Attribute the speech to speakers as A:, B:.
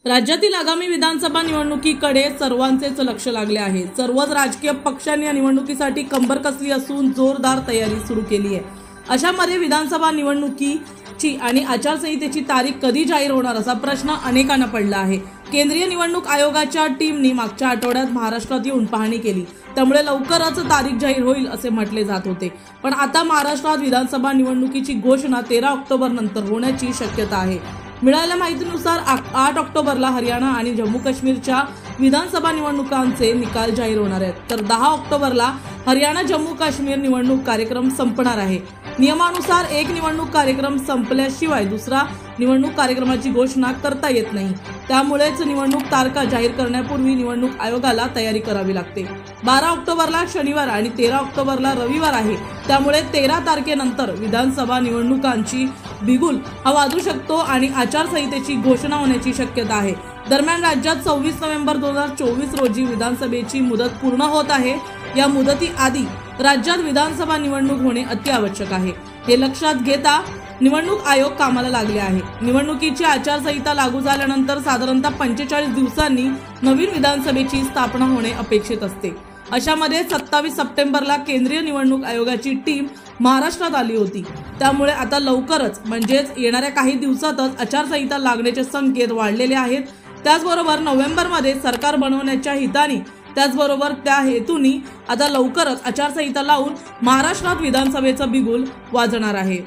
A: राज्यातील आगामी विधानसभा निवडणुकीकडे सर्वांचेच लक्ष लागले आहे। सर्वच राजकीय पक्षांनी या निवडणुकीसाठी कंबर कसली असून जोरदार तयारी सुरू केली आहे। अशामध्ये विधानसभा निवडणुकीची आणि आचारसंहितेची तारीख कधी जाहीर होणार असा प्रश्न अनेकांना पडला आहे। केंद्रीय निवडणूक आयोगाच्या टीमने मागच्या आठवड्यात महाराष्ट्रात येऊन पाहणी केली, त्यामुळे लवकरच तारीख जाहीर होईल असे म्हटले जात होते। पण आता महाराष्ट्रात विधानसभा निवडणुकीची घोषणा 13 ऑक्टोबर नंतर होण्याची शक्यता आहे। मिळालेल्या माहितीनुसार 8 ऑक्टोबरला हरियाणा आणि जम्मू काश्मीरच्या विधानसभा निवडणुकांचे निकाल जाहीर होणार आहेत, तर 10 ऑक्टोबरला हरियाणा जम्मू काश्मीर निवडणूक कार्यक्रम संपणार आहे। नियमानुसार एक निवडणूक कार्यक्रम संपल्याशिवाय दुसरा निवडणूक कार्यक्रमाची घोषणा करता येत नाही। त्यामुळेच निवडणूक तारखा जाहीर करण्यापूर्वी निवडणूक आयोगाला तयारी करावी लागते। 12 ऑक्टोबरला शनिवार आणि 13 ऑक्टोबरला रविवार आहे, त्यामुळे 13 तारखेनंतर विधानसभा निवडणुकांची बिगुल हा वाजू शकतो आणि आचारसंहितेची घोषणा होण्याची शक्यता आहे। दरम्यान राज्यात 26 नोव्हेंबर 2024 रोजी विधानसभेची मुदत पूर्ण होत आहे। या मुदतीआधी राज्यात विधानसभा निवडणूक होणे अत्यावश्यक आहे। हे लक्षात घेता निवडणूक आयोग कामाला लागले आहे। निवडणुकीची आचारसंहिता लागू झाल्यानंतर साधारणतः 45 दिवसांनी नवीन विधानसभेची स्थापना होणे अपेक्षित असते। अशामध्ये 27 सप्टेंबरला केंद्रीय निवडणूक आयोगाची टीम महाराष्ट्रात आली होती, त्यामुळे आता लवकरच म्हणजेच येणाऱ्या काही दिवसातच आचारसंहिता लागण्याचे संकेत वाढलेले आहेत। त्याचबरोबर नोव्हेंबरमध्ये सरकार बनवण्याच्या हिताने त्याचबरोबर त्या हेतूने आता लवकरच आचारसंहिता लावून महाराष्ट्रात विधानसभेचा बिगुल वाजणार आहे।